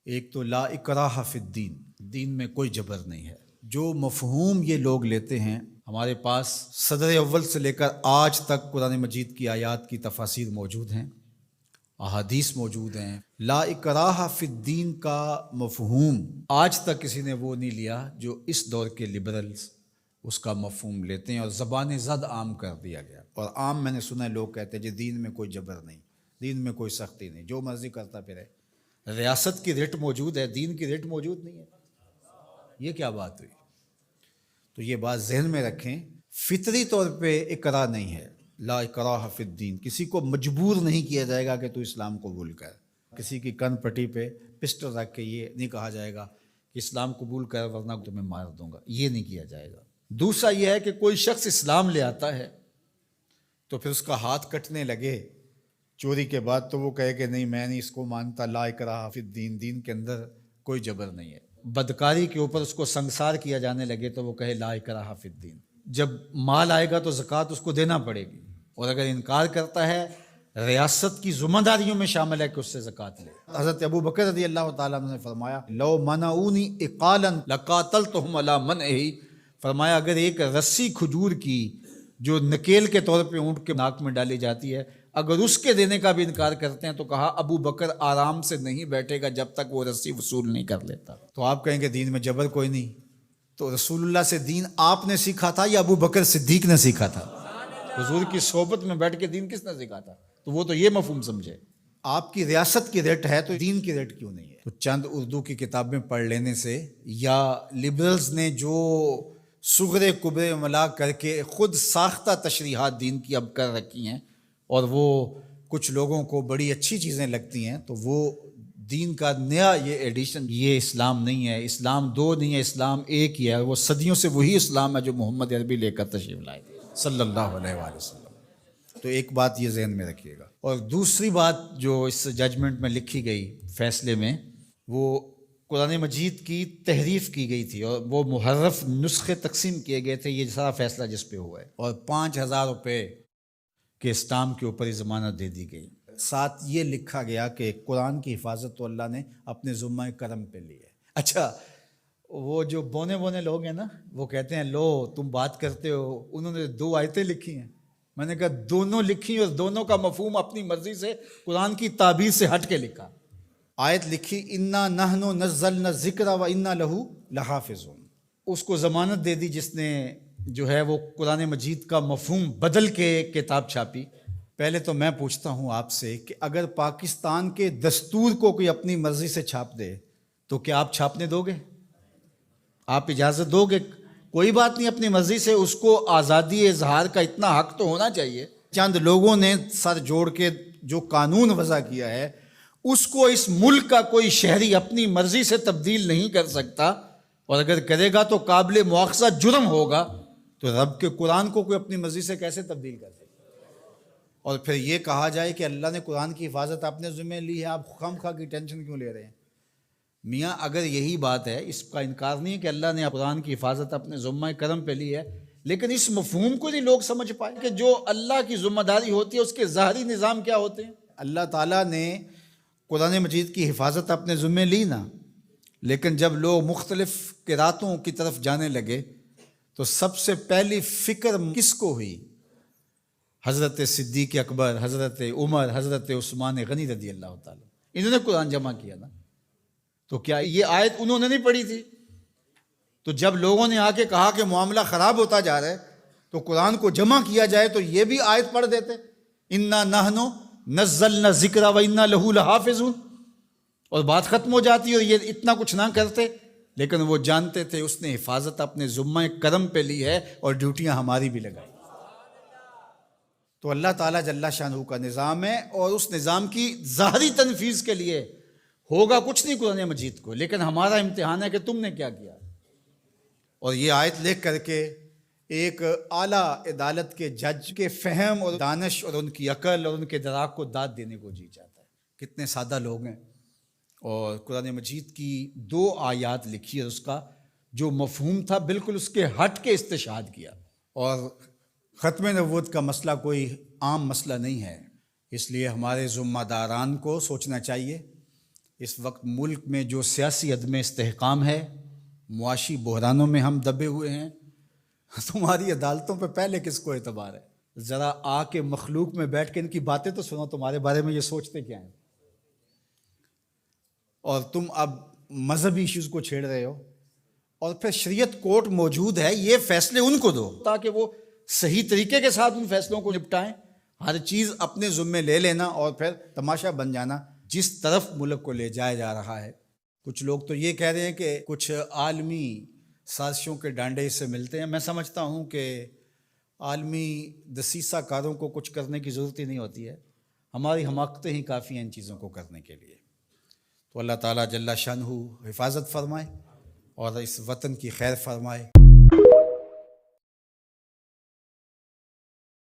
ایک تو لا اکراہ فی الدین، دین میں کوئی جبر نہیں ہے۔ جو مفہوم یہ لوگ لیتے ہیں، ہمارے پاس صدر اول سے لے کر آج تک قرآن مجید کی آیات کی تفاسیر موجود ہیں، احادیث موجود ہیں۔ لا اکراہ فی الدین کا مفہوم آج تک کسی نے وہ نہیں لیا جو اس دور کے لبرلز اس کا مفہوم لیتے ہیں، اور زبان زد عام کر دیا گیا۔ اور عام میں نے سنا ہے لوگ کہتے ہیں جی دین میں کوئی جبر نہیں، دین میں کوئی سختی نہیں، جو مرضی کرتا پھرے۔ ریاست کی رٹ موجود ہے، دین کی رٹ موجود نہیں ہے، یہ کیا بات ہوئی؟ تو یہ بات ذہن میں رکھیں، فطری طور پہ اکراہ نہیں ہے۔ لا اکراہ فی الدین، کسی کو مجبور نہیں کیا جائے گا کہ تو اسلام قبول کر۔ کسی کی کن پٹی پہ پسٹل رکھ کے یہ نہیں کہا جائے گا کہ اسلام قبول کر ورنہ تمہیں مار دوں گا، یہ نہیں کیا جائے گا۔ دوسرا یہ ہے کہ کوئی شخص اسلام لے آتا ہے تو پھر اس کا ہاتھ کٹنے لگے چوری کے بعد تو وہ کہے کہ نہیں میں نہیں اس کو مانتا، لا اکراہ فی الدین، دین کے اندر کوئی جبر نہیں ہے۔ بدکاری کے اوپر اس کو سنگسار کیا جانے لگے تو وہ کہے لا اکراہ فی الدین۔ جب مال آئے گا تو زکوٰۃ اس کو دینا پڑے گی، اور اگر انکار کرتا ہے ریاست کی ذمہ داریوں میں شامل ہے کہ اس سے زکوٰۃ لے۔ حضرت ابو بکر رضی اللہ تعالیٰ عنہ نے فرمایا لو منعونی اقالا لقاتلتہم علی منعہ، فرمایا اگر ایک رسی کھجور کی جو نکیل کے طور پہ اونٹ کے ناک میں ڈالی جاتی ہے، اگر اس کے دینے کا بھی انکار کرتے ہیں تو کہا ابو بکر آرام سے نہیں بیٹھے گا جب تک وہ رسی وصول نہیں کر لیتا۔ تو آپ کہیں گے دین میں جبر کوئی نہیں، تو رسول اللہ سے دین آپ نے سیکھا تھا یا ابو بکر صدیق نے سیکھا تھا؟ حضور کی صحبت میں بیٹھ کے دین کس نے سیکھا تھا؟ تو وہ تو یہ مفہوم سمجھے، آپ کی ریاست کی ریٹ ہے تو دین کی ریٹ کیوں نہیں ہے؟ تو چند اردو کی کتابیں پڑھ لینے سے یا لبرلز نے جو صغرے کبرے ملا کر کے خود ساختہ تشریحات دین کی اب کر رکھی ہیں اور وہ کچھ لوگوں کو بڑی اچھی چیزیں لگتی ہیں، تو وہ دین کا نیا یہ ایڈیشن، یہ اسلام نہیں ہے، اسلام دو نہیں ہے، اسلام ایک ہی ہے، وہ صدیوں سے وہی اسلام ہے جو محمد عربی لے کر تشریف لائے صلی اللہ علیہ وآلہ وسلم۔ تو ایک بات یہ ذہن میں رکھیے گا۔ اور دوسری بات جو اس ججمنٹ میں لکھی گئی، فیصلے میں، وہ قرآن مجید کی تحریف کی گئی تھی اور وہ محرف نسخے تقسیم کیے گئے تھے، یہ سارا فیصلہ جس پہ ہوا ہے، اور 5,000 روپے کے اسٹامپ کے اوپر ہی ضمانت دے دی گئی۔ ساتھ یہ لکھا گیا کہ قرآن کی حفاظت تو اللہ نے اپنے ذمہ کرم پہ لی ہے۔ اچھا، وہ جو بونے لوگ ہیں نا، وہ کہتے ہیں لو تم بات کرتے ہو، انہوں نے 2 آیتیں لکھی ہیں۔ میں نے کہا دونوں لکھی اور دونوں کا مفہوم اپنی مرضی سے قرآن کی تعبیر سے ہٹ کے لکھا۔ آیت لکھی انا نحن نزلنا الذکر و انا لہ لحافظون، اس کو ضمانت دے دی جس نے جو ہے وہ قرآن مجید کا مفہوم بدل کے کتاب چھاپی۔ پہلے تو میں پوچھتا ہوں آپ سے کہ اگر پاکستان کے دستور کو کوئی اپنی مرضی سے چھاپ دے تو کیا آپ چھاپنے دو گے؟ آپ اجازت دو گے؟ کوئی بات نہیں، اپنی مرضی سے، اس کو آزادی اظہار کا اتنا حق تو ہونا چاہیے۔ چند لوگوں نے سر جوڑ کے جو قانون وضع کیا ہے اس کو اس ملک کا کوئی شہری اپنی مرضی سے تبدیل نہیں کر سکتا، اور اگر کرے گا تو قابل مواخذہ جرم ہوگا، تو رب کے قرآن کو کوئی اپنی مرضی سے کیسے تبدیل کر سکتا؟ اور پھر یہ کہا جائے کہ اللہ نے قرآن کی حفاظت اپنے ذمہ لی ہے، آپ خام خواہ کی ٹینشن کیوں لے رہے ہیں؟ میاں اگر یہی بات ہے، اس کا انکار نہیں ہے کہ اللہ نے قرآن کی حفاظت اپنے ذمہ کرم پہ لی ہے، لیکن اس مفہوم کو نہیں لوگ سمجھ پائے کہ جو اللہ کی ذمہ داری ہوتی ہے اس کے ظاہری نظام کیا ہوتے ہیں۔ اللہ تعالیٰ نے قرآن مجید کی حفاظت اپنے ذمہ لی نا، لیکن جب لوگ مختلف قراتوں کی طرف جانے لگے تو سب سے پہلی فکر کس کو ہوئی؟ حضرت صدیق اکبر، حضرت عمر، حضرت عثمان غنی رضی اللہ تعالیٰ، انہوں نے قرآن جمع کیا نا۔ تو کیا یہ آیت انہوں نے نہیں پڑھی تھی؟ تو جب لوگوں نے آ کے کہا کہ معاملہ خراب ہوتا جا رہا ہے تو قرآن کو جمع کیا جائے تو یہ بھی آیت پڑھ دیتے، انا نحن نزلنا الذکر و انا لہ لحافظون، اور بات ختم ہو جاتی، اور یہ اتنا کچھ نہ کرتے۔ لیکن وہ جانتے تھے اس نے حفاظت اپنے ذمہ کرم پہ لی ہے اور ڈیوٹیاں ہماری بھی لگائی۔ تو اللہ تعالیٰ جل شانہ کا نظام ہے، اور اس نظام کی ظاہری تنفیذ کے لیے ہوگا کچھ نہیں قرآن مجید کو، لیکن ہمارا امتحان ہے کہ تم نے کیا کیا۔ اور یہ آیت لکھ کر کے ایک اعلیٰ عدالت کے جج کے فہم اور دانش اور ان کی عقل اور ان کے دراک کو داد دینے کو جی چاہتا ہے۔ کتنے سادہ لوگ ہیں، اور قرآن مجید کی 2 آیات لکھی ہے، اس کا جو مفہوم تھا بالکل اس کے ہٹ کے استشہاد کیا۔ اور ختم نبوت کا مسئلہ کوئی عام مسئلہ نہیں ہے، اس لیے ہمارے ذمہ داران کو سوچنا چاہیے، اس وقت ملک میں جو سیاسی عدم استحکام ہے، معاشی بحرانوں میں ہم دبے ہوئے ہیں، تمہاری عدالتوں پہ پہلے کس کو اعتبار ہے؟ ذرا آ کے مخلوق میں بیٹھ کے ان کی باتیں تو سنو، تمہارے بارے میں یہ سوچتے کیا ہیں؟ اور تم اب مذہبی ایشوز کو چھیڑ رہے ہو، اور پھر شریعت کورٹ موجود ہے، یہ فیصلے ان کو دو تاکہ وہ صحیح طریقے کے ساتھ ان فیصلوں کو نپٹائیں۔ ہر چیز اپنے ذمے لے لینا اور پھر تماشا بن جانا جس طرف ملک کو لے جایا جا رہا ہے۔ کچھ لوگ تو یہ کہہ رہے ہیں کہ کچھ عالمی سازشوں کے ڈانڈے اس سے ملتے ہیں۔ میں سمجھتا ہوں کہ عالمی دسیسہ کاروں کو کچھ کرنے کی ضرورت ہی نہیں ہوتی ہے، ہماری حماقتیں ہی کافی ہیں ان چیزوں کو کرنے کے لیے۔ تو اللہ تعالیٰ جل شانہ حفاظت فرمائے اور اس وطن کی خیر فرمائے۔